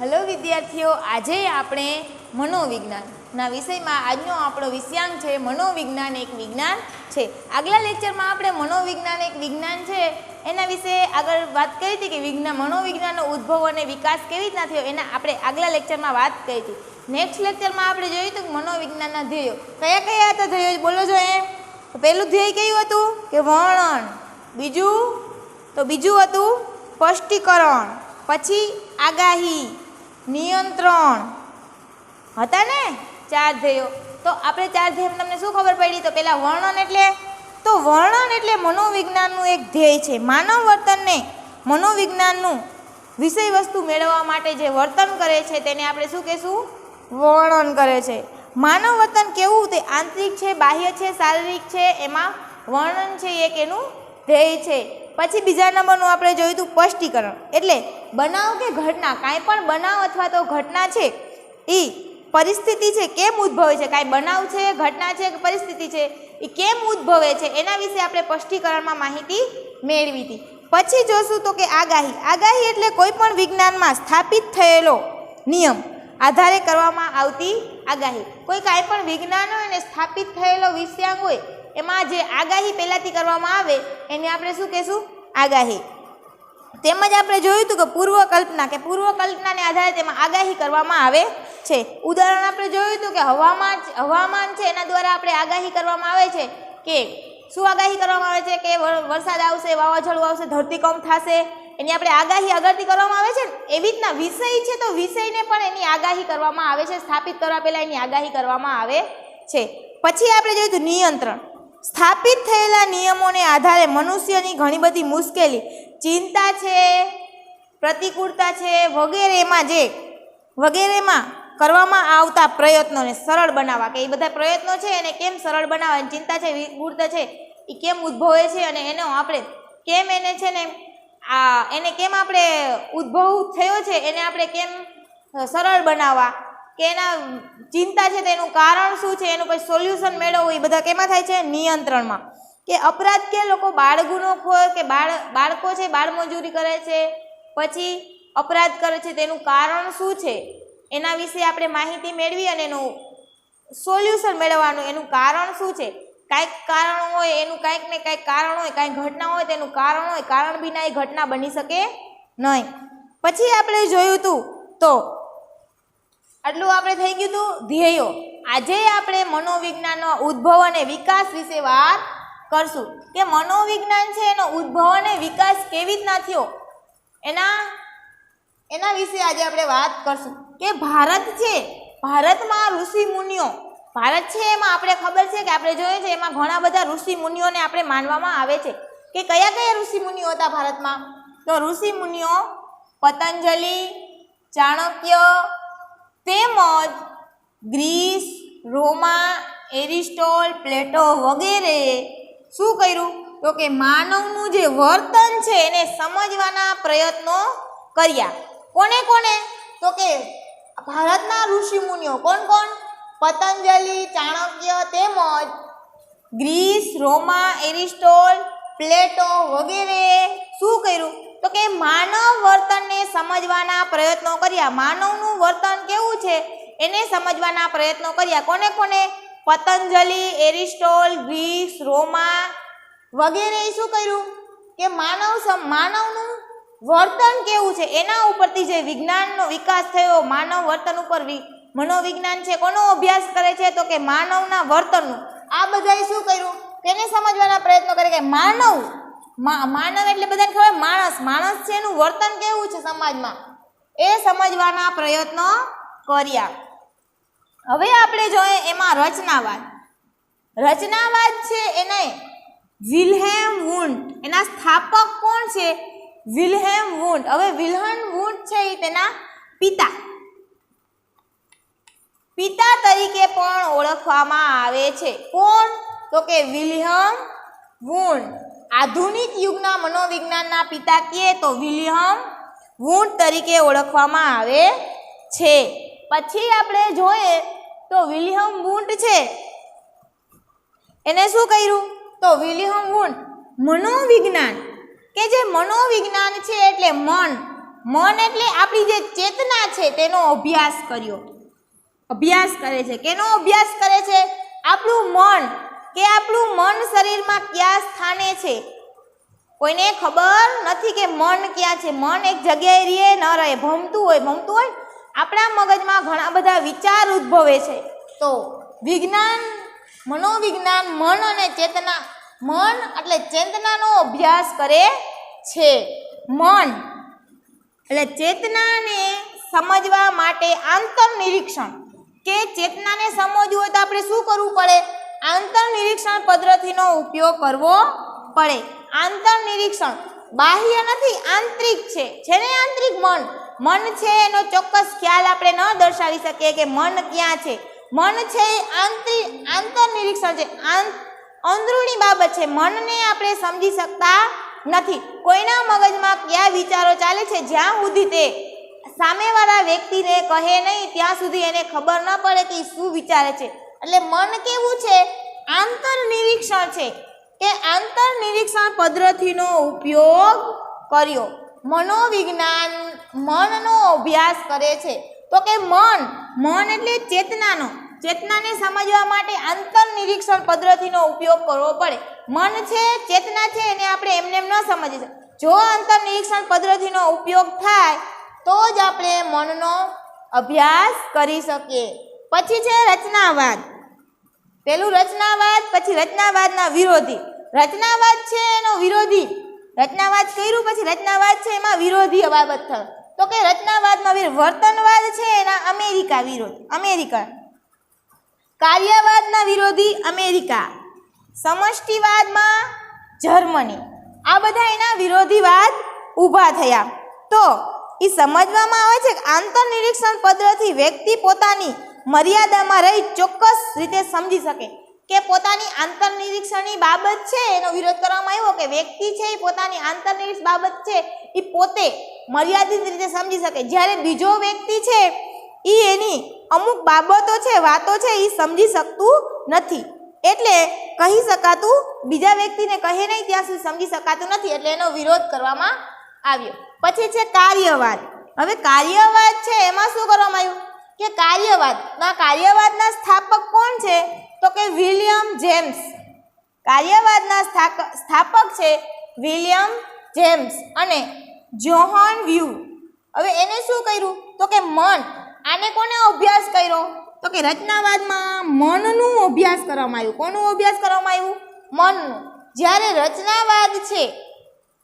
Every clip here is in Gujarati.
હેલો વિદ્યાર્થીઓ, આજે આપણે મનોવિજ્ઞાનના વિષયમાં આજનો આપણો વિષયાંક છે મનોવિજ્ઞાન એક વિજ્ઞાન છે. આગલા લેક્ચરમાં આપણે મનોવિજ્ઞાન એક વિજ્ઞાન છે એના વિશે આગળ વાત કરી હતી કે મનોવિજ્ઞાનનો ઉદ્ભવ અને વિકાસ કેવી રીતના થયો એના આપણે આગલા લેક્ચરમાં વાત કરી હતી. નેક્સ્ટ લેક્ચરમાં આપણે જોયું હતું કે મનોવિજ્ઞાનના ધ્યેયો કયા કયા હતા. ધ્યેયો બોલો જો એમ. તો પહેલું ધ્યેય કયું હતું કે વર્ણન, બીજું હતું સ્પષ્ટીકરણ, પછી આગાહી, નિયંત્રણ હતા ને 4 ધ્યેયો. તો આપણે 4 ધ્યેય તમને શું ખબર પડી? તો પહેલા વર્ણન એટલે મનોવિજ્ઞાનનું એક ધ્યેય છે. માનવ વર્તનને મનોવિજ્ઞાનનું વિષય વસ્તુ મેળવવા માટે જે વર્તન કરે છે તેને આપણે શું કહેશું? વર્ણન કરે છે. માનવ વર્તન કેવું? તે આંતરિક છે, બાહ્ય છે, શારીરિક છે, એમાં વર્ણન છે એક એનું ધ્યેય છે. પછી બીજા નંબરનું આપણે જોયું હતું સ્પષ્ટીકરણ, એટલે બનાવ કે ઘટના, કાંઈ પણ બનાવ અથવા તો ઘટના છે એ પરિસ્થિતિ છે કેમ ઉદ્ભવે છે, કાંઈ બનાવ છે, ઘટના છે કે પરિસ્થિતિ છે એ કેમ ઉદ્ભવે છે એના વિશે આપણે સ્પષ્ટીકરણમાં માહિતી મેળવી હતી. પછી જોશું તો કે આગાહી એટલે કોઈ પણ વિજ્ઞાનમાં સ્થાપિત થયેલો નિયમ આધારે કરવામાં આવતી આગાહી. કોઈ કાંઈ પણ વિજ્ઞાન હોય ને સ્થાપિત થયેલો વિષયાંક હોય એમાં જે આગાહી પહેલાંથી કરવામાં આવે એને આપણે શું કહેશું? આગાહી. તેમજ આપણે જોયું હતું કે પૂર્વકલ્પનાને આધારે તેમાં આગાહી કરવામાં આવે છે. ઉદાહરણ આપણે જોયું હતું કે હવામાન છે એના દ્વારા આપણે આગાહી કરવામાં આવે છે કે શું આગાહી કરવામાં આવે છે કે વરસાદ આવશે, વાવાઝોડું આવશે, ધરતીકંપ થશે, એની આપણે આગાહી આગળથી કરવામાં આવે છે ને. એવી રીતના વિષય છે તો વિષયને પણ એની આગાહી કરવામાં આવે છે, સ્થાપિત કરવા પહેલાં એની આગાહી કરવામાં આવે છે. પછી આપણે જોયું હતું નિયંત્રણ. સ્થાપિત થયેલા નિયમોને આધારે મનુષ્યની ઘણી બધી મુશ્કેલી, ચિંતા છે, પ્રતિકૂળતા છે વગેરેમાં કરવામાં આવતા પ્રયત્નોને સરળ બનાવવા, કે એ બધા પ્રયત્નો છે એને કેમ સરળ બનાવવા, ચિંતા છે, વિકૃળતા છે એ કેમ ઉદ્ભવે છે અને એનો આપણે કેમ એને છે ને એને કેમ આપણે ઉદ્ભવ થયો છે એને આપણે કેમ સરળ બનાવવા, કે એના ચિંતા છે તેનું કારણ શું છે, એનું પછી સોલ્યુશન મેળવવું, એ બધા કેમાં થાય છે? નિયંત્રણમાં. કે અપરાધ કે લોકો બાળગુનો ખોય કે બાળકો છે બાળમજૂરી કરે છે, પછી અપરાધ કરે છે તેનું કારણ શું છે એના વિશે આપણે માહિતી મેળવી અને એનું સોલ્યુશન મેળવવાનું. એનું કારણ શું છે? કાંઈક કારણ હોય એનું, કાંઈક ને કાંઈક કારણ હોય, કાંઈક ઘટના હોય તેનું કારણ હોય, કારણ વિના એ ઘટના બની શકે નહીં. પછી આપણે જોયું હતું તો આટલું આપણે થઈ ગયું હતું ધ્યેયો. આજે આપણે મનોવિજ્ઞાનનો ઉદ્ભવ અને વિકાસ વિશે વાત કરશું કે મનોવિજ્ઞાન છે એનો ઉદ્ભવ અને વિકાસ કેવી રીતના થયો એના વિશે આજે આપણે વાત કરશું. કે ભારત છે, ભારતમાં ઋષિ મુનિઓ, ભારત છે એમાં આપણે ખબર છે કે આપણે જોઈએ છે એમાં ઘણા બધા ઋષિ મુનિઓને આપણે માનવામાં આવે છે. કે કયા કયા ઋષિ મુનિઓ હતા ભારતમાં? તો ઋષિ મુનિઓ પતંજલિ, ચાણક્ય, તેમજ ગ્રીસ, રોમા, એરિસ્ટોટલ, પ્લેટો વગેરે શું કર્યું? તો કે માનવનું જે વર્તન છે એને સમજવાના પ્રયત્નો કર્યા. કોને? તો કે ભારતના ઋષિ મુનિઓ કોણ? પતંજલિ, ચાણક્ય, તેમજ ગ્રીસ, રોમા, એરિસ્ટોટલ, પ્લેટો વગેરે શું કર્યું? તો કે માનવ વર્તનને સમજવાના પ્રયત્નો કર્યા. માનવનું વર્તન કેવું છે એને સમજવાના પ્રયત્નો કર્યા. કોને? પતંજલિ, એરિસ્ટોટલ, ગ્રીસ, રોમા વગેરે શું કર્યું? કે માનવનું વર્તન કેવું છે એના ઉપરથી જે વિજ્ઞાનનો વિકાસ થયો, માનવ વર્તન ઉપર મનોવિજ્ઞાન છે કોનો અભ્યાસ કરે છે? તો કે માનવના વર્તનનું. આ બધાએ શું કર્યું? તેને સમજવાના પ્રયત્નો કરે કે માનવ એટલે બધાને ખબર માણસ છે એનું વર્તન કેવું છે સમાજમાં એ સમજવાના પ્રયત્નો કર્યા. હવે આપણે જોઈએ એમાં રચનાવાદ છે એને વિલ્હેમ વુન્ડ, એના સ્થાપક કોણ છે? વિલ્હેમ વુન્ડ. હવે વિલ્હેમ વુન્ડ છે એ તેના પિતા તરીકે પણ ઓળખવામાં આવે છે. કોણ? તો કે વિલ્હેમ વુન્ડ. આધુનિક યુગના મનોવિજ્ઞાનના પિતા કહે તો વિલ્હેમ વુન્ડ તરીકે ઓળખવામાં આવે છે. પછી આપણે જોઈએ તો વિલ્હેમ વુન્ડ છે એને શું કર્યું? તો વિલ્હેમ વુન્ડ મનોવિજ્ઞાન, કે જે મનોવિજ્ઞાન છે એટલે મન, મન એટલે આપણી જે ચેતના છે તેનો અભ્યાસ કર્યો. અભ્યાસ કરે છે. કેનો અભ્યાસ કરે છે? આપણું મન કે આપણું મન શરીરમાં કયા સ્થાને છે. કોઈને ખબર નથી કે મન ક્યાં છે. મન એક જગ્યાએ રહે ન રહે, ભમતું હોય. આપણા મગજમાં ઘણા બધા વિચાર ઉદ્ભવે છે. તો વિજ્ઞાન, મનોવિજ્ઞાન મન અને ચેતના, મન એટલે ચેતનાનો અભ્યાસ કરે છે. મન એટલે ચેતનાને સમજવા માટે આંતરનિરીક્ષણ, કે ચેતનાને સમજવું હોય તો આપણે શું કરવું પડે? આંતરનિરીક્ષણ પદ્ધતિનો ઉપયોગ કરવો પડે. આંતરનિરીક્ષણ બાહ્ય નથી, આંતરિક છે ને આંતરિક મન છે એનો ચોક્કસ ખ્યાલ આપણે ન દર્શાવી શકીએ કે મન ક્યાં છે. મન છે એ આંતરનિરીક્ષણ છે, અંદરૂની બાબત છે. મનને આપણે સમજી શકતા નથી. કોઈના મગજમાં કયા વિચારો ચાલે છે જ્યાં સુધી તે સામેવાળા વ્યક્તિને કહે નહીં ત્યાં સુધી એને ખબર ન પડે કે શું વિચારે છે. એટલે મન કેવું છે? આંતરનિરીક્ષણ છે, કે આંતરનિરીક્ષણ પદ્ધતિનો ઉપયોગ કર્યો. મનોવિજ્ઞાન મનનો અભ્યાસ કરે છે. તો કે મન એટલે ચેતનાને સમજવા માટે આંતરનિરીક્ષણ પદ્ધતિનો ઉપયોગ કરવો પડે. મન છે, ચેતના છે, એને આપણે એમને ન સમજી શકીએ. જો આંતરનિરીક્ષણ પદ્ધતિનો ઉપયોગ થાય તો જ આપણે મનનો અભ્યાસ કરી શકીએ. પછી છે રચનાવાદ. પેલું રચનાવાદ, પછી રચનાવાદના વિરોધી. રચનાવાદ છે એનો વિરોધી. રચનાવાદ કર્યું પછી રચનાવાદ છે એમાં વિરોધી બાબત થાય. તો કે રચનાવાદમાં વર્તનવાદ છે એના અમેરિકા વિરોધી, અમેરિકા. કાર્યવાદના વિરોધી અમેરિકા. સમષ્ટિવાદમાં જર્મની. આ બધા એના વિરોધીવાદ ઊભા થયા. તો એ સમજવામાં આવે છે કે આંતરનિરીક્ષણ પદ્ધતિ વ્યક્તિ પોતાની મર્યાદામાં રહી ચોક્કસ રીતે સમજી શકે કે પોતાની આંતરનિરીક્ષણની બાબત છે એનો વિરોધ કરવામાં આવ્યો કે વ્યક્તિ છે એ પોતાની આંતરનિરીક્ષણ બાબત છે એ પોતે મર્યાદિત રીતે સમજી શકે, જ્યારે બીજો વ્યક્તિ છે એ એની અમુક બાબતો છે, વાતો છે એ સમજી શકતું નથી. એટલે કહી શકાતું, બીજા વ્યક્તિને કહે નહીં ત્યાં સુધી સમજી શકાતું નથી, એટલે એનો વિરોધ કરવામાં આવ્યો. પછી છે કાર્યવાદ. હવે કાર્યવાદ છે એમાં શું કરવામાં આવ્યું કે કાર્યવાદના સ્થાપક કોણ છે? તો કે વિલિયમ જેમ્સ. કાર્યવાદના સ્થાપક છે વિલિયમ જેમ્સ અને જોહન વ્યુ. હવે એને શું કર્યું? તો કે મન. આને કોને અભ્યાસ કર્યો? તો કે રચનાવાદમાં મનનું અભ્યાસ કરવામાં આવ્યું. કોનું અભ્યાસ કરવામાં આવ્યું? મનનું. જ્યારે રચનાવાદ છે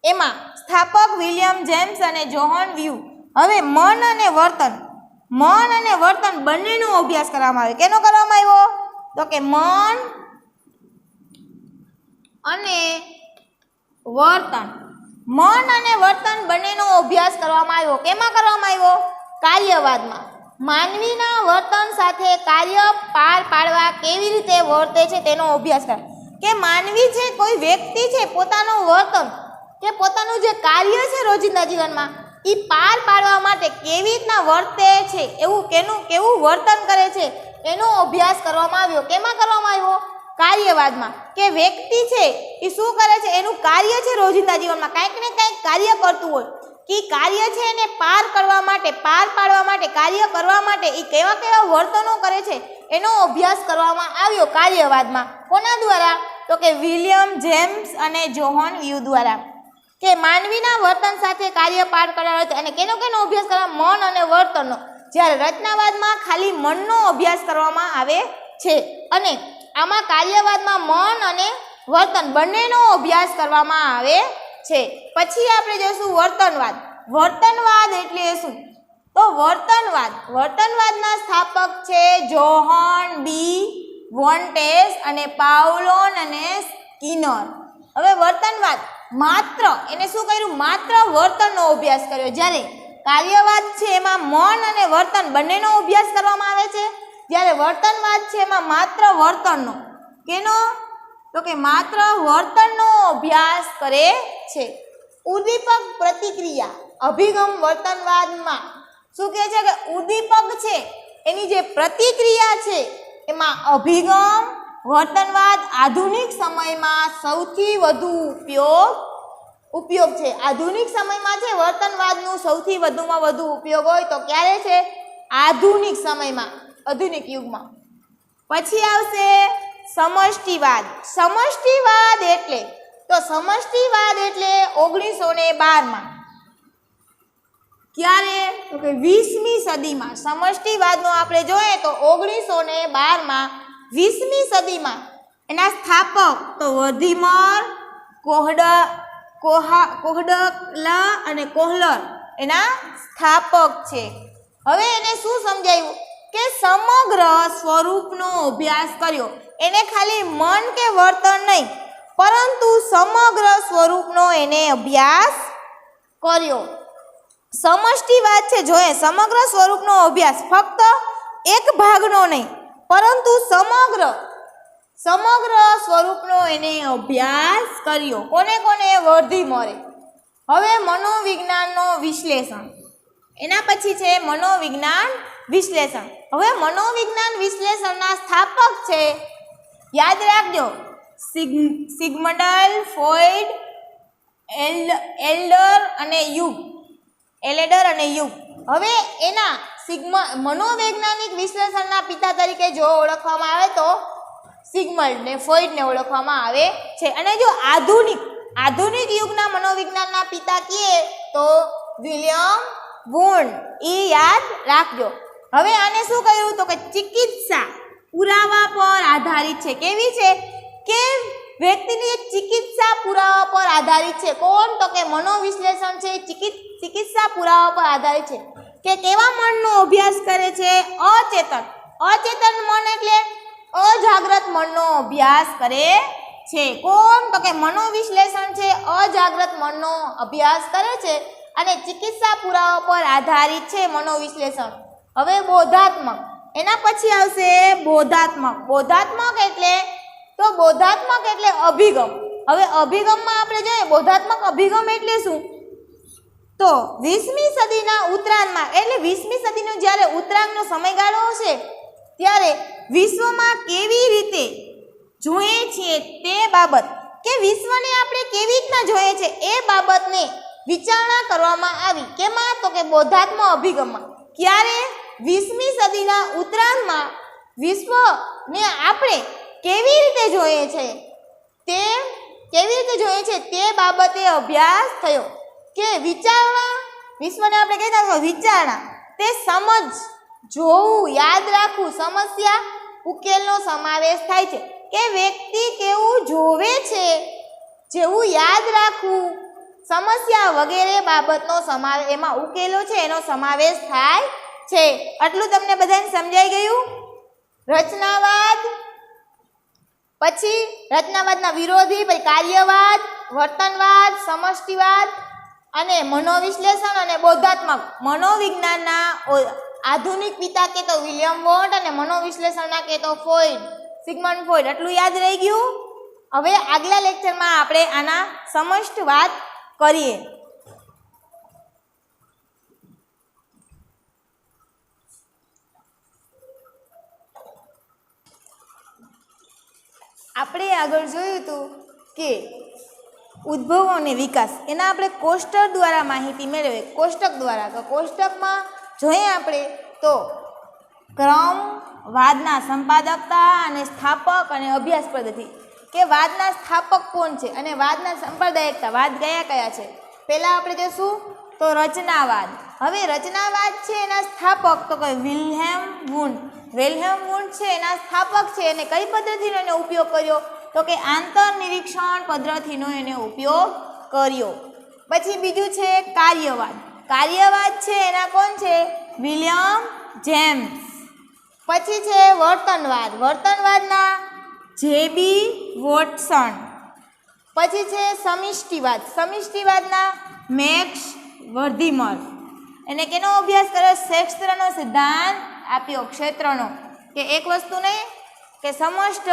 એમાં સ્થાપક વિલિયમ જેમ્સ અને જોહન વ્યુ. હવે મન અને વર્તન બંનેનો અભ્યાસ કરવામાં આવ્યો. કેનો કરવામાં આવ્યો? તો કે મન અને વર્તન બંનેનો અભ્યાસ કરવામાં આવ્યો. કેમાં કરવામાં આવ્યો? કાર્યવાદમાં. માનવીના વર્તન સાથે કાર્ય પાર પાડવા કેવી રીતે વર્તે છે તેનો અભ્યાસ કરે. કે માનવી છે, કોઈ વ્યક્તિ છે, પોતાનું વર્તન કે પોતાનું જે કાર્ય છે રોજિંદા જીવનમાં એ પાર પાડવા માટે કેવી રીતના વર્તે છે, કેવું વર્તન કરે છે એનો અભ્યાસ કરવામાં આવ્યો. કેમાં કરવામાં આવ્યો? કાર્યવાદમાં. કે વ્યક્તિ છે એ શું કરે છે, એનું કાર્ય છે રોજિંદા જીવનમાં કંઈક ને કંઈક કાર્ય કરતું હોય કે કાર્ય છે એને પાર પાડવા માટે કાર્ય કરવા માટે એ કેવા વર્તનો કરે છે એનો અભ્યાસ કરવામાં આવ્યો કાર્યવાદમાં. કોના દ્વારા? તો કે વિલિયમ જેમ્સ અને જોહન વ્યુ દ્વારા. કે માનવીના વર્તન સાથે કાર્ય પાર કરવા અને કેનો અભ્યાસ કરવા? મન અને વર્તનનો. જ્યારે રચનાવાદમાં ખાલી મનનો અભ્યાસ કરવામાં આવે છે અને આમાં કાર્યવાદમાં મન અને વર્તન બંનેનો અભ્યાસ કરવામાં આવે છે. પછી આપણે જોઈશું વર્તનવાદ. વર્તનવાદ એટલે શું? તો વર્તનવાદના સ્થાપક છે જોહન બી વોન્ટેસ અને પાઉલોન અને સ્કિનર. હવે વર્તનવાદ એને શું કર્યું? માત્ર વર્તનનો અભ્યાસ કર્યો. જ્યારે કાર્યવાદ છે એમાં મન અને વર્તન બંનેનો અભ્યાસ કરવામાં આવે છે, જ્યારે વર્તનવાદ છે એમાં માત્ર વર્તનનો. કેનો? તો કે માત્ર વર્તનનો અભ્યાસ કરે છે. ઉદ્દીપક પ્રતિક્રિયા અભિગમ વર્તનવાદમાં શું કહે છે કે ઉદ્દીપક છે એની જે પ્રતિક્રિયા છે એમાં અભિગમ વર્તનવાદ આધુનિક સમયમાં સૌથી વધુ ઉપયોગ ઉપયોગ છે. આધુનિક સમયમાં છે વર્તનવાદનું સૌથી વધુમાં વધુ ઉપયોગ હોય તો ક્યારે છે? આધુનિક સમયમાં, આધુનિક યુગમાં. પછી આવશે સમષ્ટિવાદ. સમષ્ટિવાદ એટલે 1912માં. ક્યારે? તો કે 20મી સદીમાં. સમષ્ટિવાદનો આપણે જોઈએ તો 1912માં 20મી સદીમાં. એના સ્થાપક તો વર્ધીમર, કોહડલા અને કોહલર એના સ્થાપક છે. હવે એને શું સમજાયું કે સમગ્ર સ્વરૂપનો અભ્યાસ કર્યો. એને ખાલી મન કે વર્તન નહીં પરંતુ સમગ્ર સ્વરૂપનો એને અભ્યાસ કર્યો. સમષ્ટિવાદ છે જોઈએ સમગ્ર સ્વરૂપનો અભ્યાસ, ફક્ત એક ભાગનો નહીં પરંતુ સમગ્ર સ્વરૂપનો એને અભ્યાસ કર્યો. કોને? વર્ધીમરે. હવે મનોવિજ્ઞાનનો વિશ્લેષણ. એના પછી છે મનોવિજ્ઞાન વિશ્લેષણ. હવે મનોવિજ્ઞાન વિશ્લેષણના સ્થાપક છે, યાદ રાખજો, સિગમન્ડ ફ્રોઈડ, એલ્ડર અને યુગ. હવે એના મનોવૈજ્ઞાનિક વિશ્લેષણના પિતા તરીકે જો ઓળખવામાં આવે તો સિગમન્ડ ને ફ્રોઈડને ઓળખવામાં આવે છે. અને જો આધુનિક યુગના મનોવિજ્ઞાનના પિતા કહીએ તો વિલિયમ વુન્ડ. એ યાદ રાખજો. હવે આને શું કહ્યું તો કે ચિકિત્સા પુરાવા પર આધારિત છે. કેવી છે? કે વ્યક્તિની ચિકિત્સા પુરાવા પર આધારિત છે. કોણ? તો કે મનોવિશ્લેષણ છે ચિકિત્સા પુરાવા પર આધારિત છે. કે કેવા મનનો અભ્યાસ કરે છે? અચેતન મન એટલે અજાગ્રત મનનો અભ્યાસ કરે છે. કોણ? તો કે મનોવિશ્લેષણ છે અજાગ્રત મનનો અભ્યાસ કરે છે અને ચિકિત્સા પુરાવા પર આધારિત છે મનોવિશ્લેષણ. હવે બોધાત્મક. એના પછી આવશે બોધાત્મક એટલે અભિગમ. હવે અભિગમમાં આપણે જોઈએ બોધાત્મક અભિગમ એટલે શું? તો 20મી સદીના ઉત્તરાયણમાં એટલે 20મી સદીનો જ્યારે ઉત્તરાયણનો સમયગાળો હશે ત્યારે વિશ્વમાં કેવી રીતે જોઈએ છીએ તે બાબત, કે વિશ્વને આપણે કેવી રીતના જોઈએ છે એ બાબતને વિચારણા કરવામાં આવી. કેમાં? તો કે બોધાત્મક અભિગમમાં. ક્યારે? 20મી સદીના ઉત્તરાયણમાં વિશ્વને આપણે કેવી રીતે જોઈએ છે તે બાબતે અભ્યાસ થયો. કે વિચારણા, વિશ્વને આપણે કહેતા વિચારણા, તે સમજ, જોવું, યાદ રાખવું, સમસ્યા ઉકેલનો સમાવેશ થાય છે. કે વ્યક્તિ કેવું જોવે છે, જેવું યાદ રાખવું, સમસ્યા વગેરે બાબતનો સમાવેશ, એમાં ઉકેલો છે એનો સમાવેશ થાય છે. આટલું તમને બધાને સમજાઈ ગયું? રચનાવાદ, પછી રચનાવાદના વિરોધી, પછી કાર્યવાદ, વર્તનવાદ, સમષ્ટિવાદ અને મનોવિશ્લેષણ અને બોધાત્મક. મનોવિજ્ઞાનના આધુનિક પિતા કે તો વિલિયમ વોન્ટ અને મનોવિશ્લેષણના કે તો સિગમન્ડ ફ્રોઈડ. આટલું યાદ રહી ગયું? હવે આગલા લેક્ચરમાં આપણે આના સમષ્ટ વાત કરીએ. આપણે આગળ જોયું હતું કે ઉદ્ભવ અને વિકાસ, એના આપણે કોષ્ટક દ્વારા માહિતી મેળવે. કોષ્ટક દ્વારા તો કોષ્ટકમાં જોઈએ આપણે તો ક્રમ, વાદના સંપાદકતા અને સ્થાપક અને અભ્યાસ પદ્ધતિ. કે વાદના સ્થાપક કોણ છે અને વાદના સંપાદકતા, વાદ કયા છે? પહેલાં આપણે જોઈશું તો રચનાવાદ. હવે રચનાવાદ છે એના સ્થાપક તો કે વિલ્હેમ વુન્ડ છે એના સ્થાપક છે. અને કઈ પદ્ધતિનો એને ઉપયોગ કર્યો? તો કે આંતરનિરીક્ષણ પદ્ધતિનો એને ઉપયોગ કર્યો. પછી બીજું છે કાર્યવાદ. કાર્યવાદ છે એના કોણ છે? William James. પછી છે વર્તનવાદ. વર્તનવાદના જેબી વોટસન. પછી છે સમિષ્ટિવાદ. સમિષ્ટિવાદના મેક્સ વર્ધીમર. એને કેનો અભ્યાસ કર્યો? ક્ષેત્રનો સિદ્ધાંત આપ્યો, ક્ષેત્રનો. કે એક વસ્તુ નહીં કે સમષ્ટ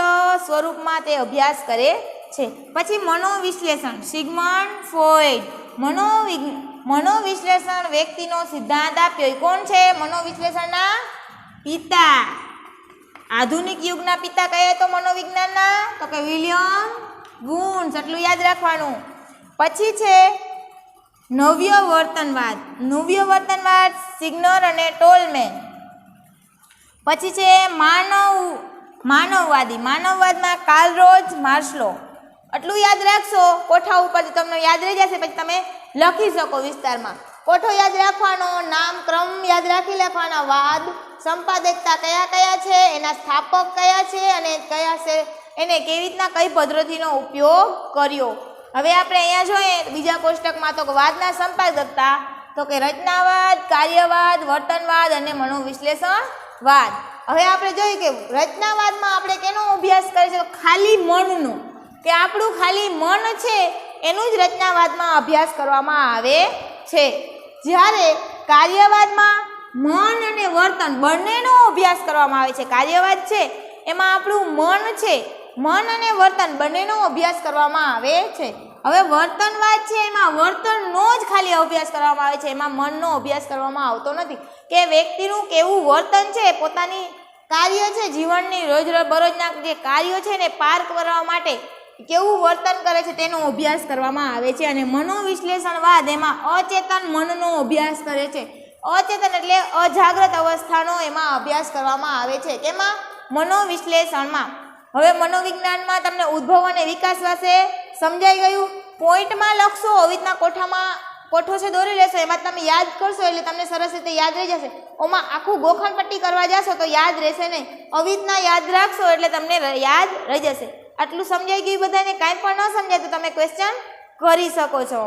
સ્વરૂપમાં તે અભ્યાસ કરે છે. પછી મનોવિશ્લેષણ, સિગમન્ડ ફ્રોઈડ. મનોવિશ્લેષણ વ્યક્તિનો સિદ્ધાંત આપ્યો. એ કોણ છે? મનોવિશ્લેષણના પિતા. આધુનિક યુગના પિતા કહીએ તો મનોવિજ્ઞાનના તો કે વિલિયમ વુન્ડ. એટલું યાદ રાખવાનું. પછી છે નવ્ય વર્તનવાદ. નવ્ય વર્તનવાદ સિગ્નર અને ટોલમેન. પછી છે માનવવાદી. માનવવાદમાં કાર્લ માર્શલો. આટલું યાદ રાખશો કોઠા ઉપરથી, તમને યાદ રહી જશે, પછી તમે લખી શકો વિસ્તારમાં. કોઠો યાદ રાખવાનો, નામ ક્રમ યાદ રાખી લખવાના, વાદ સંપાદકતા કયા કયા છે, એના સ્થાપક કયા છે અને કયા છે, એને કેવી રીતના કઈ પદ્ધતિનો ઉપયોગ કર્યો. હવે આપણે અહીંયા જોઈએ બીજા કોષ્ટકમાં તો વાદના સંપાદકતા, તો કે રચનાવાદ, કાર્યવાદ, વર્તનવાદ અને મનોવિશ્લેષણવાદ. હવે આપણે જોયું કે રચનાવાદમાં આપણે કેનો અભ્યાસ કરીએ છીએ? ખાલી મનનો, કે આપણું ખાલી મન છે એનું જ રચનાવાદમાં અભ્યાસ કરવામાં આવે છે. જ્યારે કાર્યવાદમાં મન અને વર્તન બંનેનો અભ્યાસ કરવામાં આવે છે. કાર્યવાદ છે એમાં આપણું મન છે, મન અને વર્તન બંનેનો અભ્યાસ કરવામાં આવે છે. હવે વર્તનવાદ છે એમાં વર્તનનો જ ખાલી અભ્યાસ કરવામાં આવે છે, એમાં મનનો અભ્યાસ કરવામાં આવતો નથી, કે વ્યક્તિનું કેવું વર્તન છે, પોતાની કાર્ય છે, જીવનની રોજબરોજના જે કાર્યો છે એને પાર કરવા માટે કેવું વર્તન કરે છે તેનો અભ્યાસ કરવામાં આવે છે. અને મનોવિશ્લેષણવાદ એમાં અચેતન મનનો અભ્યાસ કરે છે. અચેતન એટલે અજાગ્રત અવસ્થાનો એમાં અભ્યાસ કરવામાં આવે છે. કેમાં? મનોવિશ્લેષણમાં. હવે મનોવિજ્ઞાનમાં તમને ઉદ્ભવ અને વિકાસ વિશે સમજાઈ ગયું. પોઈન્ટમાં લખશો, આવી રીતના કોઠો છે દોરી લેશો, એમાં તમે યાદ કરશો એટલે તમને સરસ રીતે યાદ રહી જશે. ઓમાં આખું ગોખણપટ્ટી કરવા જશો તો યાદ રહેશે નહીં. આવી રીતના યાદ રાખશો એટલે તમને યાદ રહી જશે. આટલું સમજાઈ ગયું બધાને? કાંઈ પણ ન સમજાય તો તમે ક્વેશ્ચન કરી શકો છો.